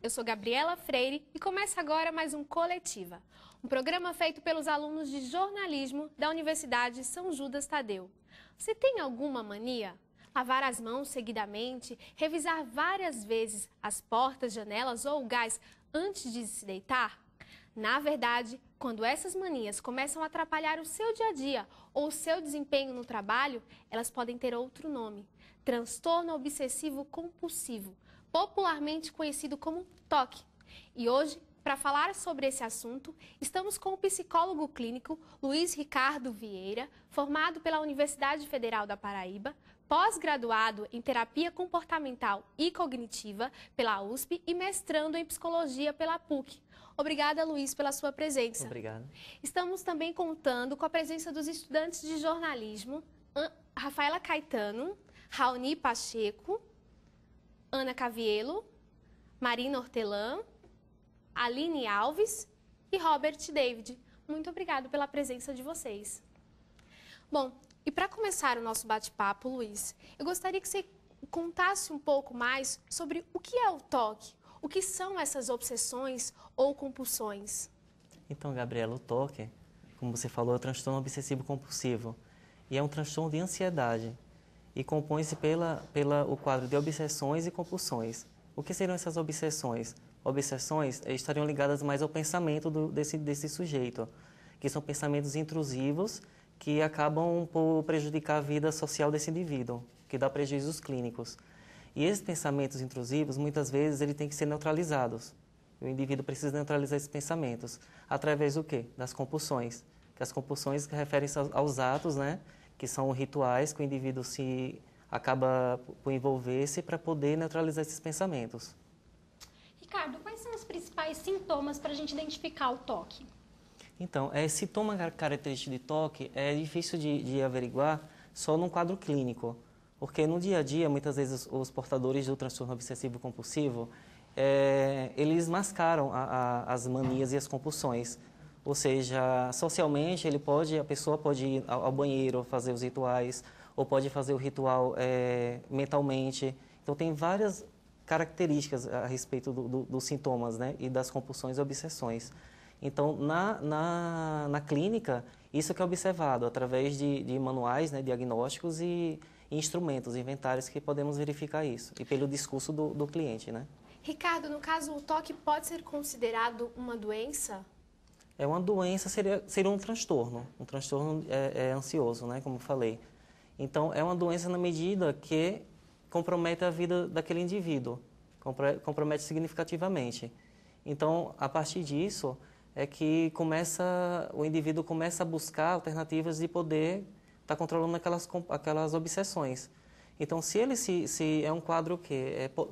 eu sou Gabriela Freire e começa agora mais um Coletiva, um programa feito pelos alunos de jornalismo da Universidade São Judas Tadeu. Você tem alguma mania? Lavar as mãos seguidamente, revisar várias vezes as portas, janelas ou o gás antes de se deitar? Na verdade, quando essas manias começam a atrapalhar o seu dia a dia ou o seu desempenho no trabalho, elas podem ter outro nome: transtorno obsessivo compulsivo, popularmente conhecido como TOC. E hoje, para falar sobre esse assunto, estamos com o psicólogo clínico Luiz Ricardo Vieira, formado pela Universidade Federal da Paraíba, pós-graduado em terapia comportamental e cognitiva pela USP e mestrando em psicologia pela PUC. Obrigada, Luiz, pela sua presença. Obrigado. Estamos também contando com a presença dos estudantes de jornalismo Rafaela Caetano, Raoni Pacheco, Ana Cavielo, Marina Hortelã, Aline Alves e Robert David. Muito obrigada pela presença de vocês. Bom, e para começar o nosso bate-papo, Luiz, eu gostaria que você contasse um pouco mais sobre o que é o TOC, o que são essas obsessões ou compulsões. Então, Gabriela, o TOC, como você falou, é o transtorno obsessivo compulsivo e é um transtorno de ansiedade e compõe-se o quadro de obsessões e compulsões. O que seriam essas obsessões? Obsessões estariam ligadas mais ao pensamento desse sujeito, que são pensamentos intrusivos que acabam por prejudicar a vida social desse indivíduo, que dá prejuízos clínicos. E esses pensamentos intrusivos, muitas vezes, ele tem que ser neutralizados. O indivíduo precisa neutralizar esses pensamentos. Através do quê? Das compulsões. Que as compulsões referem-se aos atos, né? Que são rituais que o indivíduo se acaba por envolver-se para poder neutralizar esses pensamentos. Ricardo, quais são os principais sintomas para a gente identificar o TOC? Então, sintoma característico de TOC é difícil de averiguar só num quadro clínico, porque no dia a dia, muitas vezes, os portadores do transtorno obsessivo compulsivo, eles mascaram as manias e as compulsões. Ou seja, socialmente, a pessoa pode ir ao banheiro, fazer os rituais, ou pode fazer o ritual mentalmente. Então, tem várias características a respeito dos sintomas, né, e das compulsões e obsessões. Então, na clínica, isso que é observado através de manuais, né, diagnósticos e instrumentos, inventários que podemos verificar isso, e pelo discurso do cliente, né? Ricardo, no caso, o TOC pode ser considerado uma doença? É uma doença, seria um transtorno ansioso, né, como eu falei. Então, é uma doença na medida que compromete a vida daquele indivíduo, compromete significativamente. Então, a partir disso, é que o indivíduo começa a buscar alternativas de poder estar controlando aquelas obsessões. Então, se é um quadro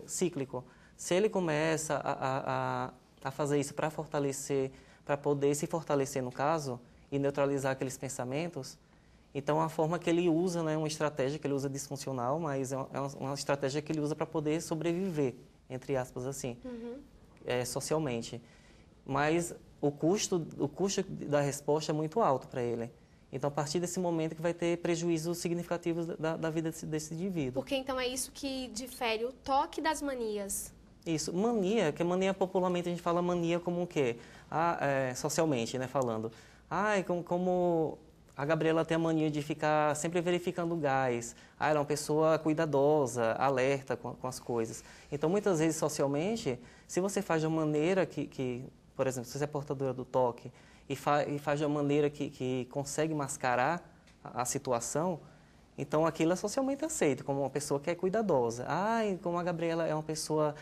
cíclico, se ele começa a fazer isso para poder se fortalecer no caso e neutralizar aqueles pensamentos, então a forma que ele usa, né, uma estratégia que ele usa disfuncional, mas é uma estratégia que ele usa para poder sobreviver, entre aspas, assim, socialmente. Mas o custo da resposta é muito alto para ele. Então, a partir desse momento que vai ter prejuízos significativos da vida desse indivíduo. Porque então é isso que difere o TOC das manias. Isso, mania, que mania popularmente a gente fala mania como o quê? Socialmente, né, falando. Como a Gabriela tem a mania de ficar sempre verificando o gás. Ela é uma pessoa cuidadosa, alerta com as coisas. Então, muitas vezes, socialmente, se você faz de uma maneira por exemplo, se você é portadora do TOC e faz de uma maneira que consegue mascarar a situação, então aquilo é socialmente aceito, como uma pessoa que é cuidadosa. Como a Gabriela é uma pessoa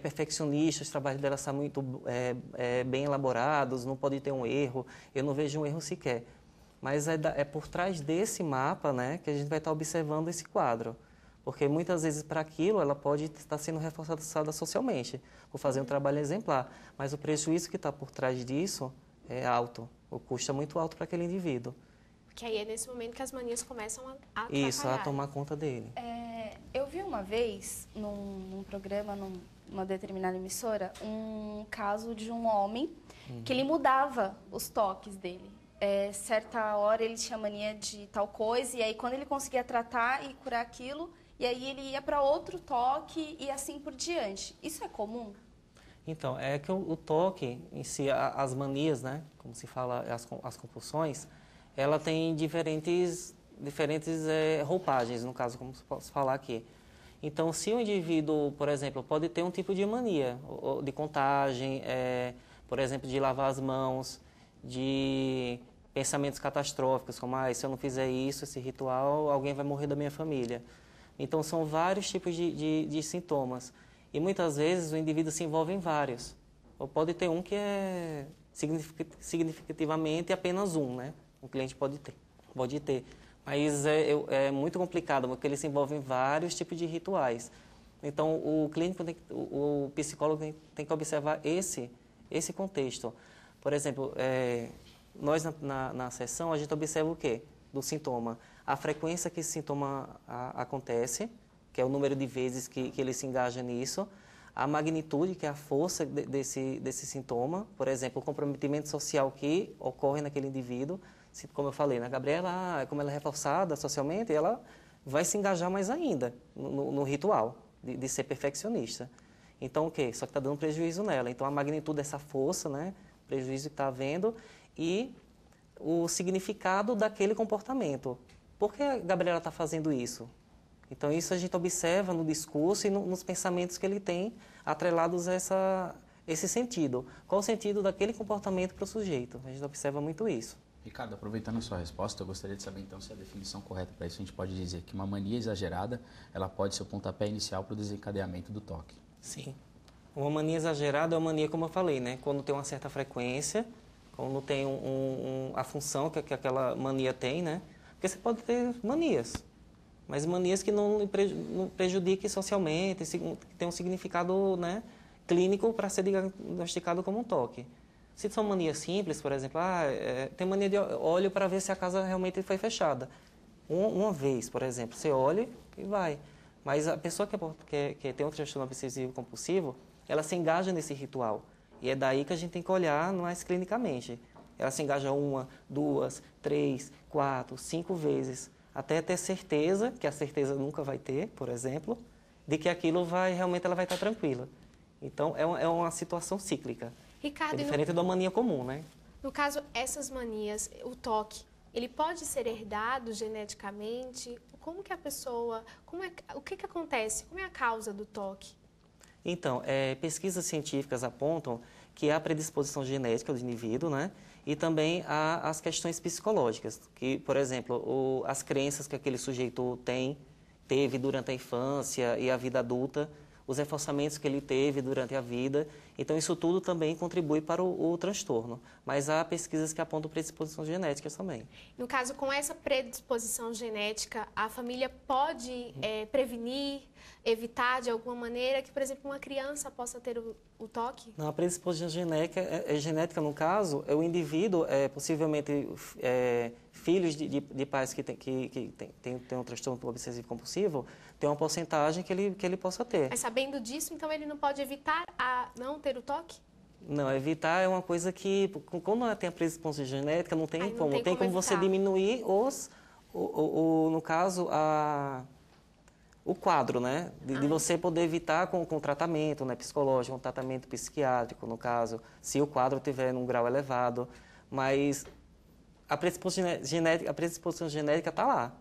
perfeccionista, os trabalhos dela são muito bem elaborados, não pode ter um erro, eu não vejo um erro sequer. Mas é por trás desse mapa, né, que a gente vai estar observando esse quadro. Porque muitas vezes para aquilo ela pode estar sendo reforçada socialmente, por fazer um trabalho exemplar. Mas o prejuízo que está por trás disso é alto, o custo é muito alto para aquele indivíduo. Que aí é nesse momento que as manias começam a atrapalhar. Isso, a tomar conta dele. Eu vi uma vez, num programa, numa determinada emissora, um caso de um homem que ele mudava os toques dele. Certa hora ele tinha mania de tal coisa, e aí quando ele conseguia tratar e curar aquilo, e aí ele ia para outro toque e assim por diante. Isso é comum? Então, é que o toque em si, as manias, né, como se fala, as compulsões, ela tem diferentes roupagens, no caso, como posso falar aqui. Então, se o indivíduo, por exemplo, pode ter um tipo de mania, de contagem, por exemplo, de lavar as mãos, de pensamentos catastróficos, como, se eu não fizer isso, esse ritual, alguém vai morrer da minha família. Então, são vários tipos de sintomas. E muitas vezes o indivíduo se envolve em vários. Ou pode ter um que é significativamente apenas um, né? O cliente pode ter. Mas é muito complicado, porque ele se envolve em vários tipos de rituais. Então, o clínico, o psicólogo tem que observar esse contexto. Por exemplo, nós na sessão, a gente observa o quê? Do sintoma. A frequência que esse sintoma acontece, que é o número de vezes que ele se engaja nisso, a magnitude, que é a força desse sintoma, por exemplo, o comprometimento social que ocorre naquele indivíduo, como eu falei, na Gabriela, como ela é reforçada socialmente, ela vai se engajar mais ainda no ritual de ser perfeccionista. Então, o quê? Só que está dando prejuízo nela. Então, a magnitude dessa força, né, prejuízo que está havendo, e o significado daquele comportamento. Por que a Gabriela está fazendo isso? Então, isso a gente observa no discurso e nos pensamentos que ele tem atrelados a esse sentido. Qual o sentido daquele comportamento para o sujeito? A gente observa muito isso. Ricardo, aproveitando a sua resposta, eu gostaria de saber então se a definição correta para isso a gente pode dizer que uma mania exagerada ela pode ser o pontapé inicial para o desencadeamento do toque. Sim. Uma mania exagerada é uma mania, como eu falei, né? Quando tem uma certa frequência, quando tem a função que aquela mania tem, né? Porque você pode ter manias, mas manias que não prejudiquem socialmente, que tem um significado, né, clínico para ser diagnosticado como um toque. Se são manias simples, por exemplo, tem mania de olho para ver se a casa realmente foi fechada. Uma vez, por exemplo, você olha e vai. Mas a pessoa que tem um transtorno obsessivo compulsivo, ela se engaja nesse ritual. E é daí que a gente tem que olhar mais clinicamente. Ela se engaja 1, 2, 3, 4, 5 vezes, até ter certeza, que a certeza nunca vai ter, por exemplo, de que aquilo realmente ela vai estar tranquila. Então, é uma situação cíclica. Ricardo, é diferente da mania comum, né? No caso, essas manias, o toque, ele pode ser herdado geneticamente? Como que a pessoa, o que acontece? Como é a causa do toque? Então, pesquisas científicas apontam que há predisposição genética do indivíduo, né? E também há as questões psicológicas, que, por exemplo, as crenças que aquele sujeito teve durante a infância e a vida adulta, os reforçamentos que ele teve durante a vida. Então, isso tudo também contribui para o transtorno. Mas há pesquisas que apontam predisposições genéticas também. No caso, com essa predisposição genética, a família pode prevenir, evitar de alguma maneira que, por exemplo, uma criança possa ter o toque? Não, a predisposição genética, no caso, o indivíduo, possivelmente filhos de pais que têm um transtorno obsessivo compulsivo, tem uma porcentagem que ele possa ter. Mas sabendo disso, então ele não pode evitar a não ter o toque? Não, evitar é uma coisa que, quando ela tem a predisposição genética, não tem como. Tem como você diminuir no caso, o quadro, né? De você poder evitar com tratamento, né, psicológico, com tratamento psiquiátrico, no caso, se o quadro estiver num grau elevado. Mas a predisposição genética está lá.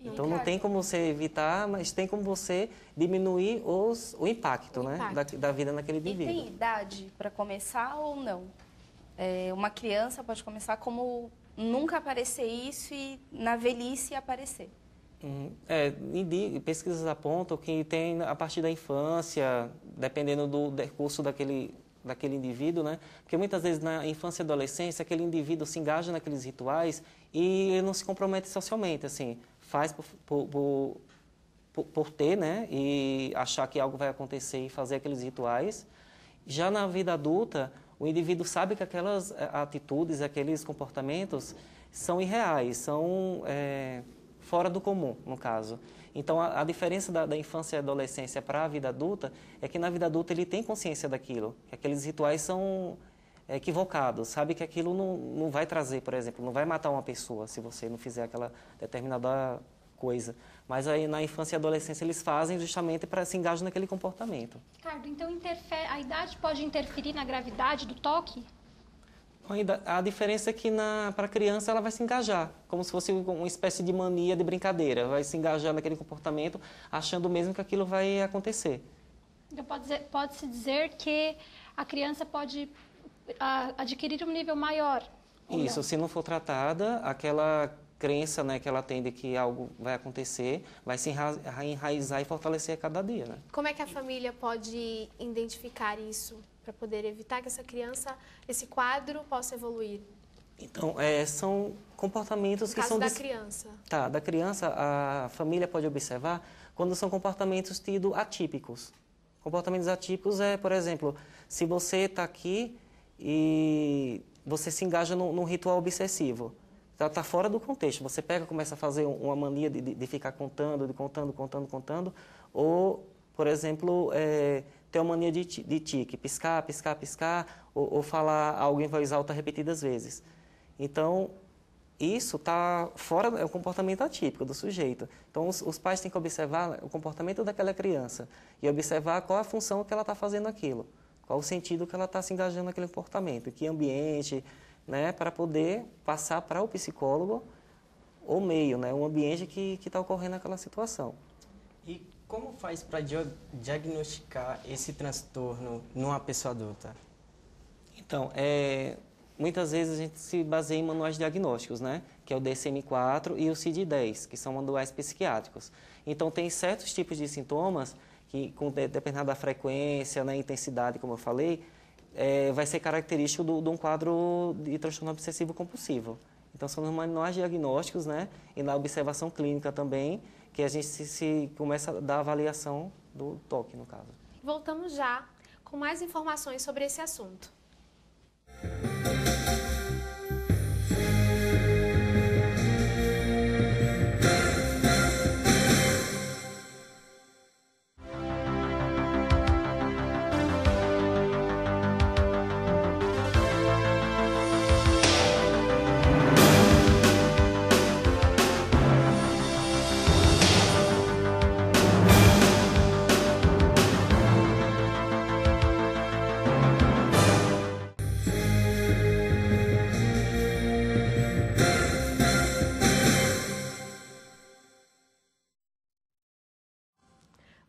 Então, não tem como você evitar, mas tem como você diminuir o impacto, né, da vida naquele indivíduo. E tem idade para começar ou não? Uma criança pode começar como nunca aparecer isso e na velhice aparecer. Pesquisas apontam que tem a partir da infância, dependendo do decurso daquele indivíduo, né? Porque muitas vezes na infância e adolescência, aquele indivíduo se engaja naqueles rituais e ele não se compromete socialmente, assim. Faz por ter, né, e achar que algo vai acontecer e fazer aqueles rituais. Já na vida adulta, o indivíduo sabe que aquelas atitudes, aqueles comportamentos são irreais, são fora do comum, no caso. Então, a diferença da infância e adolescência para a vida adulta é que na vida adulta ele tem consciência daquilo, que aqueles rituais são equivocados, sabe que aquilo não vai trazer, por exemplo, não vai matar uma pessoa se você não fizer aquela determinada coisa. Mas aí na infância e adolescência eles fazem justamente para se engajar naquele comportamento. Ricardo, então a idade pode interferir na gravidade do toque? A diferença é que para a criança ela vai se engajar, como se fosse uma espécie de mania de brincadeira. Vai se engajar naquele comportamento, achando mesmo que aquilo vai acontecer. Então pode-se dizer que a criança pode adquirir um nível maior? Isso, se não for tratada, aquela crença, né, que ela tem de que algo vai acontecer, vai se enraizar e fortalecer a cada dia, né? Como é que a família pode identificar isso para poder evitar que esse quadro possa evoluir? Então, são comportamentos No que caso são... da criança. Tá, da criança, a família pode observar quando são comportamentos tidos atípicos. Comportamentos atípicos por exemplo, se você está aqui e você se engaja num ritual obsessivo. Está fora do contexto. Você começa a fazer uma mania de ficar contando, ou, por exemplo, ter uma mania de tique, piscar, piscar, piscar, ou falar algo em voz alta repetidas vezes. Então, isso está fora, é um comportamento atípico do sujeito. Então, os pais têm que observar o comportamento daquela criança e observar qual a função que ela está fazendo aquilo, qual o sentido que ela está se engajando naquele comportamento, em que ambiente, né, para poder passar para o psicólogo o meio, né, um ambiente que está ocorrendo naquela situação. E como faz para diagnosticar esse transtorno numa pessoa adulta? Então, muitas vezes a gente se baseia em manuais diagnósticos, né, que é o DSM-4 e o CID-10, que são manuais psiquiátricos. Então, tem certos tipos de sintomas que, com determinada frequência, né, intensidade, como eu falei, vai ser característico de um quadro de transtorno obsessivo compulsivo. Então, são os manuais diagnósticos, né, e na observação clínica também, que a gente se começa a dar avaliação do toque, no caso. Voltamos já com mais informações sobre esse assunto.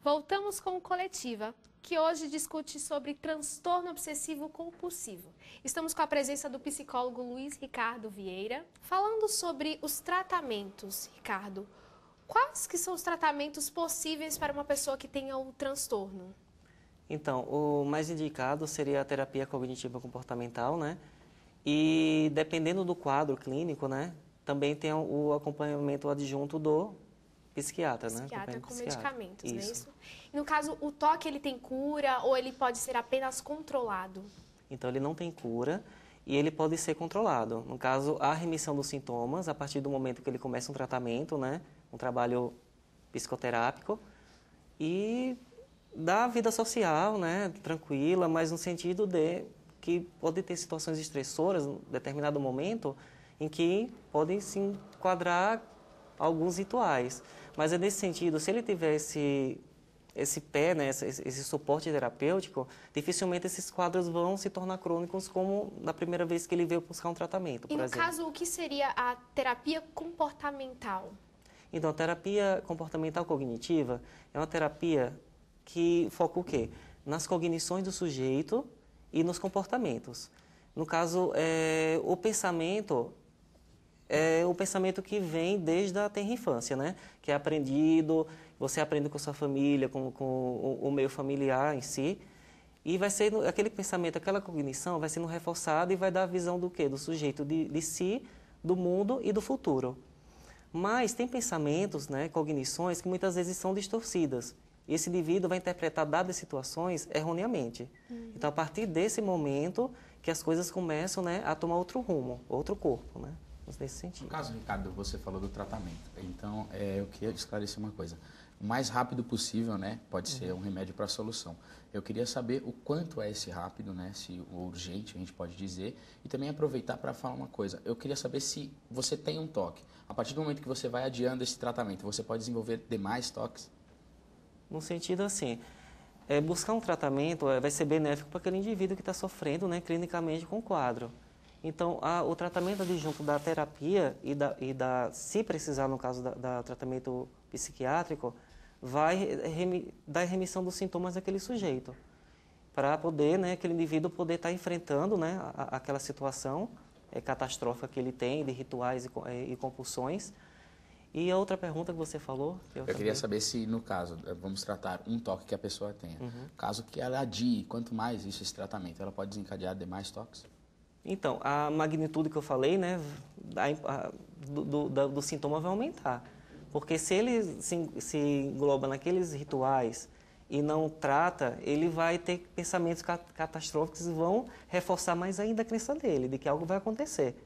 Voltamos com o Coletiva, que hoje discute sobre transtorno obsessivo compulsivo. Estamos com a presença do psicólogo Luiz Ricardo Vieira, falando sobre os tratamentos. Ricardo, quais que são os tratamentos possíveis para uma pessoa que tenha o transtorno? Então, o mais indicado seria a terapia cognitiva comportamental, né? E dependendo do quadro clínico, né, também tem o acompanhamento adjunto do psiquiatra, né? Psiquiatra com medicamentos, isso. não é isso? E no caso, o toque ele tem cura ou ele pode ser apenas controlado? Então, ele não tem cura e ele pode ser controlado. No caso, a remissão dos sintomas, a partir do momento que ele começa um tratamento, né? Um trabalho psicoterápico e da vida social, né? Tranquila, mas no sentido de que pode ter situações estressoras em determinado momento em que podem se enquadrar alguns rituais. Mas é nesse sentido, se ele tiver esse pé, né, esse suporte terapêutico, dificilmente esses quadros vão se tornar crônicos como na primeira vez que ele veio buscar um tratamento, por exemplo. E no caso, o que seria a terapia comportamental? Então, a terapia comportamental cognitiva é uma terapia que foca o quê? Nas cognições do sujeito e nos comportamentos. No caso, o pensamento é o pensamento que vem desde a tenra infância, né? Que é aprendido, você aprende com sua família, com o meio familiar em si, e vai ser aquele pensamento, aquela cognição vai sendo reforçada e vai dar a visão do quê? Do sujeito de si, do mundo e do futuro. Mas tem pensamentos, né, cognições, que muitas vezes são distorcidas. E esse indivíduo vai interpretar dadas situações erroneamente. Então, a partir desse momento que as coisas começam, né, a tomar outro rumo, outro corpo, né? Nesse sentido. No caso, Ricardo, você falou do tratamento. Então, eu queria esclarecer uma coisa. o mais rápido possível, né? Pode ser um remédio para a solução. Eu queria saber o quanto é esse rápido, né? Se o urgente, a gente pode dizer. E também aproveitar para falar uma coisa. Eu queria saber se você tem um toque. A partir do momento que você vai adiando esse tratamento, você pode desenvolver demais toques? No sentido assim, buscar um tratamento vai ser benéfico para aquele indivíduo que está sofrendo, né, clinicamente com o quadro. Então, o tratamento adjunto da terapia se precisar, no caso da tratamento psiquiátrico, vai dar remissão dos sintomas daquele sujeito, para poder, né, aquele indivíduo poder estar enfrentando, né, aquela situação catastrófica que ele tem, de rituais e compulsões. E a outra pergunta que você falou? Eu queria saber se, no caso, vamos tratar um toque que a pessoa tenha. Caso que ela adie, quanto mais esse tratamento, ela pode desencadear demais toques? Então, a magnitude que eu falei, né, do sintoma vai aumentar. Porque se ele se engloba naqueles rituais e não trata, ele vai ter pensamentos catastróficos e vão reforçar mais ainda a crença dele, de que algo vai acontecer.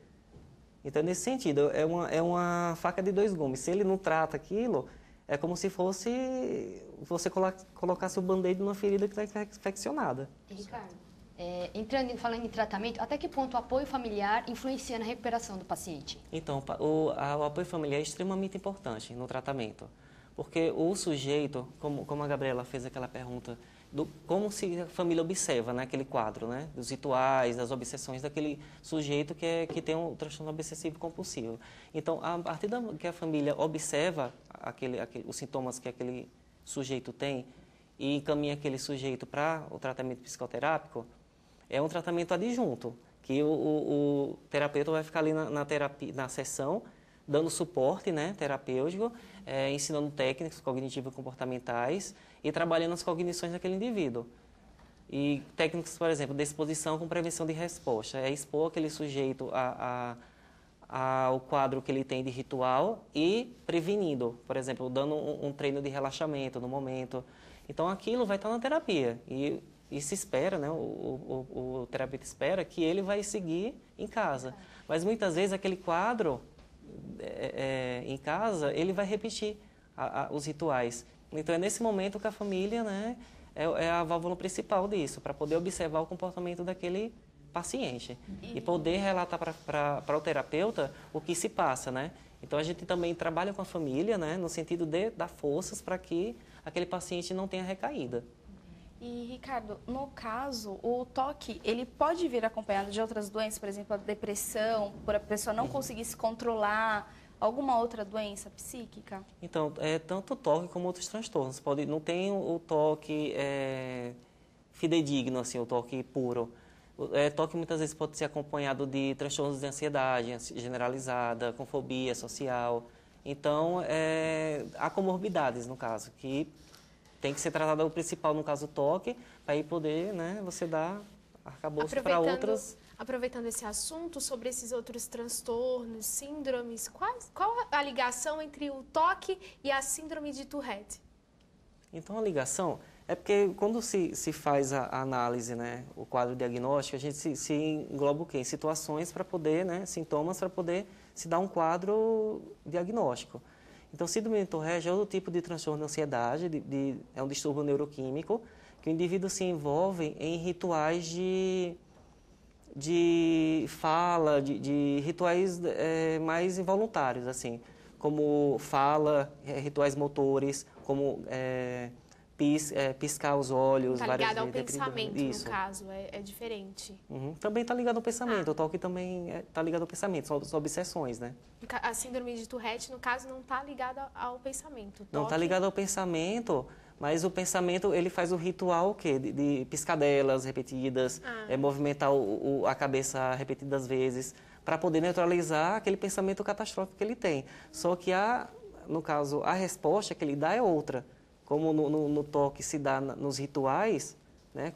Então, nesse sentido, é uma faca de dois gumes. Se ele não trata aquilo, é como se fosse você colocasse o band-aid numa ferida que está infeccionada. Ricardo, falando em tratamento, até que ponto o apoio familiar influencia na recuperação do paciente? Então, o apoio familiar é extremamente importante no tratamento, porque o sujeito, como a Gabriela fez aquela pergunta, como se a família observa, né, aquele quadro, né, dos rituais, das obsessões daquele sujeito que tem um transtorno obsessivo compulsivo. Então, a partir que a família observa os sintomas que aquele sujeito tem e encaminha aquele sujeito para o tratamento psicoterápico, é um tratamento adjunto, que o terapeuta vai ficar ali na sessão, dando suporte, né, terapêutico, ensinando técnicas cognitivo-comportamentais e trabalhando as cognições daquele indivíduo. E técnicas, por exemplo, de exposição com prevenção de resposta, expor aquele sujeito ao quadro que ele tem de ritual e prevenindo, por exemplo, dando um treino de relaxamento no momento. Então, aquilo vai estar na terapia e se espera, né, o terapeuta espera que ele vai seguir em casa. Mas muitas vezes aquele quadro em casa, ele vai repetir os rituais. Então, é nesse momento que a família, né, é a válvula principal disso, para poder observar o comportamento daquele paciente e poder relatar para o terapeuta o que se passa, né? Então, a gente também trabalha com a família, né, no sentido de dar forças para que aquele paciente não tenha recaída. E, Ricardo, no caso, o toque, ele pode vir acompanhado de outras doenças, por exemplo, a depressão, por a pessoa não conseguir se controlar, alguma outra doença psíquica? Então, tanto o toque como outros transtornos. Não tem o toque fidedigno, assim, o toque puro. O toque muitas vezes pode ser acompanhado de transtornos de ansiedade generalizada, com fobia social. Então, há comorbidades, no caso, que tem que ser tratado o principal, no caso, o toque, para aí poder, né, você dar arcabouço para outras. Aproveitando esse assunto, sobre esses outros transtornos, síndromes, qual a ligação entre o toque e a síndrome de Tourette? Então, a ligação é porque quando se faz a análise, né, o quadro diagnóstico, a gente se engloba o quê? Em situações para poder, né, sintomas para poder se dar um quadro diagnóstico. Então, síndrome de Tourette é outro tipo de transtorno de ansiedade, é um distúrbio neuroquímico, que o indivíduo se envolve em rituais de fala, de rituais mais involuntários, assim, como fala, rituais motores, como piscar os olhos. Está ligado ao pensamento, no caso, é diferente. Uhum. Também está ligado ao pensamento, o toque também está ligado ao pensamento, são obsessões, né? A síndrome de Tourette, no caso, não está ligada ao pensamento. Não está ligado ao pensamento, mas o pensamento, ele faz o ritual, o quê? De piscadelas repetidas, movimentar a cabeça repetidas vezes, para poder neutralizar aquele pensamento catastrófico que ele tem. Só que, no caso, a resposta que ele dá é outra. Como no toque se dá nos rituais, né,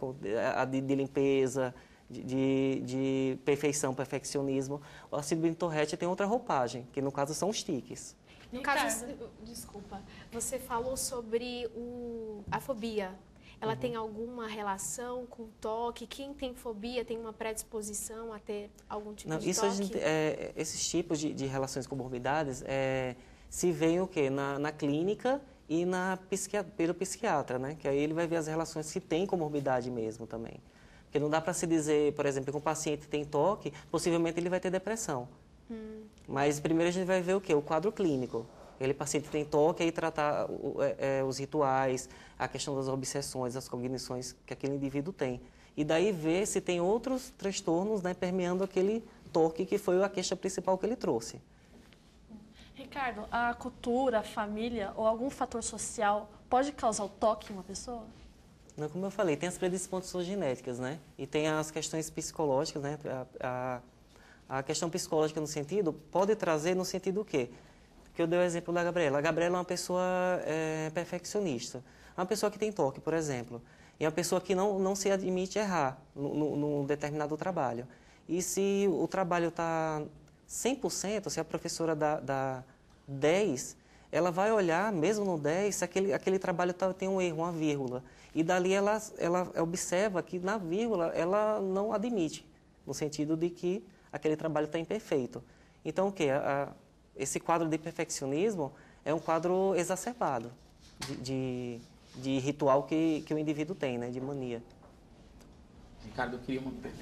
a de limpeza, de perfeição, perfeccionismo, a síndrome de Tourette tem outra roupagem, que no caso são os tiques. No caso, desculpa, você falou sobre a fobia. Ela tem alguma relação com o toque? Quem tem fobia tem uma predisposição a ter algum tipo de toque? Esses tipos de relações comorbidades se veem o quê? Na clínica e pelo psiquiatra, né? Que aí ele vai ver as relações se tem comorbidade mesmo também. Porque não dá para se dizer, por exemplo, que um paciente tem toque, possivelmente ele vai ter depressão. Mas primeiro a gente vai ver o quê? O quadro clínico. Aquele paciente tem toque, aí tratar os rituais, a questão das obsessões, as cognições que aquele indivíduo tem. E daí ver se tem outros transtornos, né, permeando aquele toque que foi a queixa principal que ele trouxe. Ricardo, a cultura, a família ou algum fator social pode causar o toque em uma pessoa? Não, como eu falei, tem as predisposições genéticas, né? E tem as questões psicológicas, né? A questão psicológica no sentido, pode trazer no sentido o quê? Que eu dei o exemplo da Gabriela. A Gabriela é uma pessoa perfeccionista. Uma pessoa que tem toque, por exemplo. E é uma pessoa que não se admite errar num determinado trabalho. E se o trabalho está 100%, se a professora dá 10, ela vai olhar, mesmo no 10, se aquele trabalho tem um erro, uma vírgula. E dali ela observa que na vírgula ela não admite, no sentido de que aquele trabalho está imperfeito. Então, o quê? Esse quadro de perfeccionismo é um quadro exacerbado de ritual que o indivíduo tem, né? De mania. Ricardo,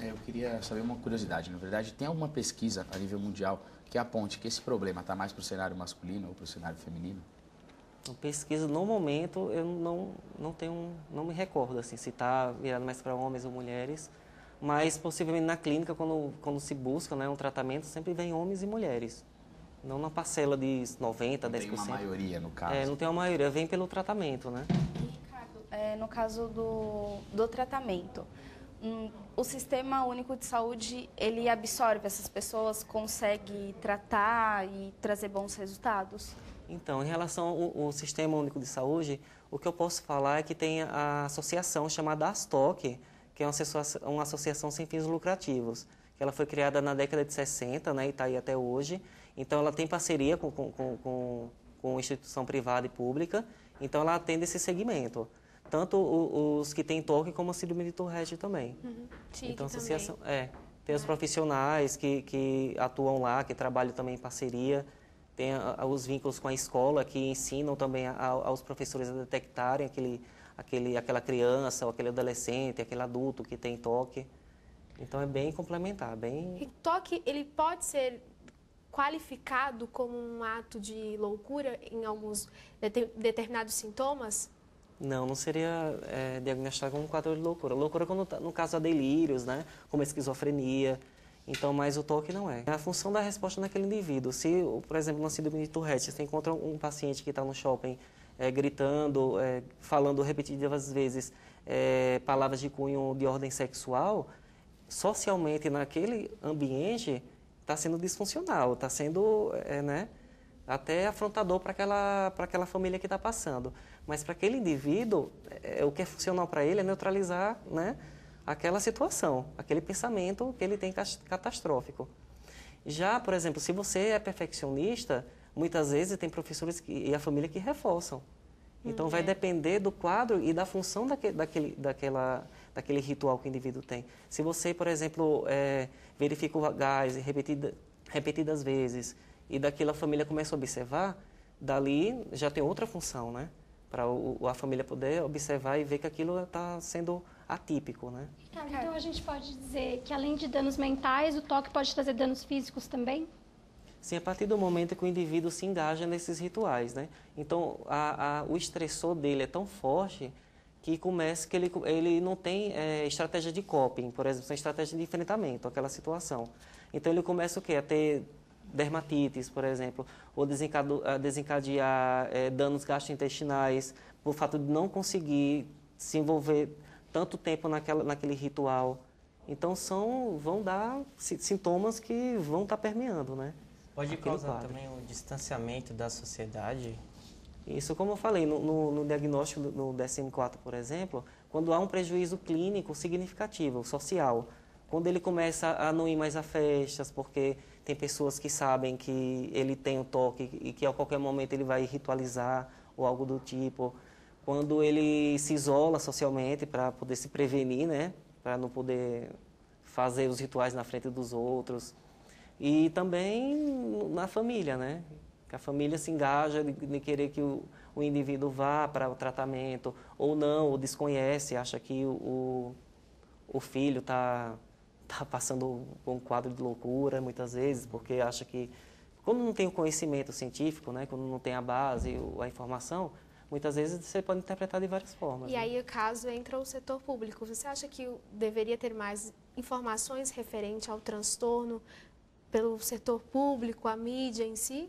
eu queria saber uma curiosidade. Na verdade, tem alguma pesquisa a nível mundial que aponte que esse problema está mais para o cenário masculino ou para o cenário feminino? Então, pesquisa, no momento, eu não me recordo assim, se está virado mais para homens ou mulheres, mas possivelmente na clínica, quando se busca, né, um tratamento, sempre vem homens e mulheres. Não na parcela de 90%, 10%. Não tem uma maioria, no caso. Não tem uma maioria, vem pelo tratamento, né? Ricardo, no caso do tratamento, o Sistema Único de Saúde, ele absorve essas pessoas, consegue tratar e trazer bons resultados? Então, em relação ao Sistema Único de Saúde, o que eu posso falar é que tem a associação chamada ASTOC, que é uma associação sem fins lucrativos, que ela foi criada na década de 60, né, e está aí até hoje. Então, ela tem parceria com instituição privada e pública, então ela atende esse segmento. Tanto os que têm toque como a síndrome de Tourette também. Então, a associação, tem os profissionais que atuam lá, que trabalham também em parceria, tem os vínculos com a escola, que ensinam também aos professores a detectarem aquela criança, ou aquele adolescente, aquele adulto que tem toque. Então, é bem complementar, bem... E toque, ele pode ser qualificado como um ato de loucura em alguns determinados sintomas? Não seria diagnosticado como um quadro de loucura. Loucura, no caso, há delírios, né? Como a esquizofrenia. Então, mas o toque não é. É a função da resposta naquele indivíduo. Se, por exemplo, na síndrome de Tourette, você encontra um paciente que está no shopping gritando, falando repetidas vezes palavras de cunho de ordem sexual, socialmente, naquele ambiente, está sendo disfuncional, está sendo até afrontador para aquela família que está passando. Mas para aquele indivíduo, o que é funcional para ele é neutralizar, né, aquela situação, aquele pensamento que ele tem catastrófico. Já, por exemplo, se você é perfeccionista, muitas vezes tem professores e a família que reforçam. Então, vai depender do quadro e da função daquele ritual que o indivíduo tem. Se você, por exemplo, verifica o gás repetidas vezes e daquilo a família começa a observar, dali já tem outra função, né? Para a família poder observar e ver que aquilo está sendo atípico, né? Então, a gente pode dizer que, além de danos mentais, o toque pode trazer danos físicos também? Sim, a partir do momento que o indivíduo se engaja nesses rituais, né? Então, o estressor dele é tão forte que começa que ele não tem estratégia de coping, por exemplo, sem estratégia de enfrentamento àquela situação. Então, ele começa o quê? A ter dermatites, por exemplo, ou desencadear danos gastrointestinais, por fato de não conseguir se envolver tanto tempo naquele ritual. Então, vão dar sintomas que vão estar permeando, né? Pode causar também o distanciamento da sociedade? Isso, como eu falei, no diagnóstico no DSM-4, por exemplo, quando há um prejuízo clínico significativo, social, quando ele começa a não ir mais a festas, porque tem pessoas que sabem que ele tem o toque e que a qualquer momento ele vai ritualizar ou algo do tipo, quando ele se isola socialmente para poder se prevenir, né, para não poder fazer os rituais na frente dos outros. E também na família, né? Que a família se engaja de querer que o indivíduo vá para o tratamento, ou não, ou desconhece, acha que o filho está passando por um quadro de loucura, muitas vezes, porque acha que, quando não tem o conhecimento científico, né, quando não tem a base, a informação, muitas vezes você pode interpretar de várias formas. E aí, o caso entra o setor público. Você acha que deveria ter mais informações referente ao transtorno pelo setor público, a mídia em si?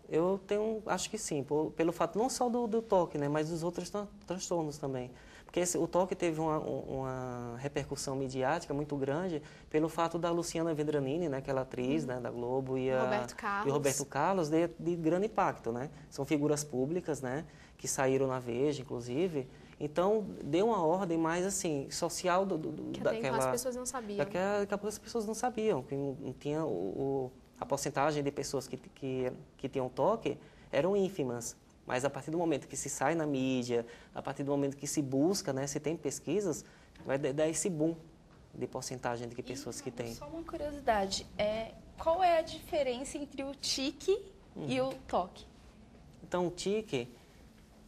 Eu acho que sim, pelo fato não só do TOC, né, mas dos outros transtornos também. Porque o TOC teve uma repercussão midiática muito grande pelo fato da Luciana Vendramini, né, aquela atriz, né, da Globo, e o Roberto Carlos de grande impacto, né? São figuras públicas, né, que saíram na Veja, inclusive. Então, deu uma ordem mais, assim, social daquela... as pessoas não sabiam. Que as pessoas não sabiam, que não tinha a porcentagem de pessoas que tinham TOC eram ínfimas. Mas a partir do momento que se sai na mídia, a partir do momento que se busca, né, se tem pesquisas, vai dar esse boom de porcentagem de pessoas que têm. Só uma curiosidade, qual é a diferença entre o tique e o TOC? Então, o tique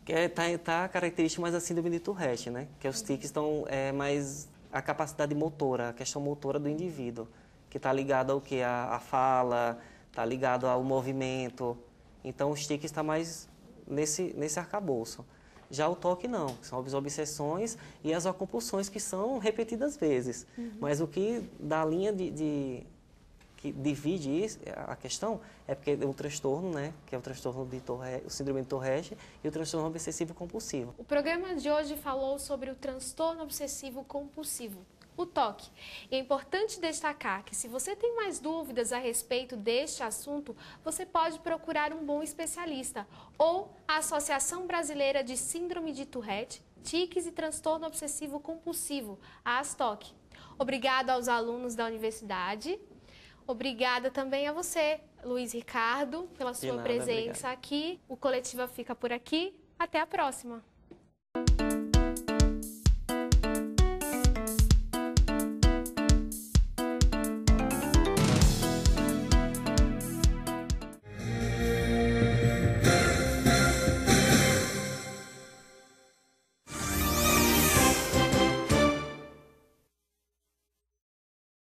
está característico mais da síndrome de Tourette, né? Que os tiques estão mais a capacidade motora, a questão motora do indivíduo, que está ligado ao quê? A fala, está ligado ao movimento. Então, os tiques está mais nesse arcabouço. Já o TOC não, são as obsessões e as compulsões que são repetidas vezes. Mas o que dá a linha que divide a questão é porque o transtorno, né, que é o transtorno de Tourette, o síndrome de Tourette e o transtorno obsessivo compulsivo. O programa de hoje falou sobre o transtorno obsessivo compulsivo, o TOC. E é importante destacar que se você tem mais dúvidas a respeito deste assunto, você pode procurar um bom especialista ou a Associação Brasileira de Síndrome de Tourette, Tiques e Transtorno Obsessivo Compulsivo, a ASTOC. Obrigada aos alunos da universidade. Obrigada também a você, Luiz Ricardo, pela sua presença aqui. O Coletiva fica por aqui. Até a próxima.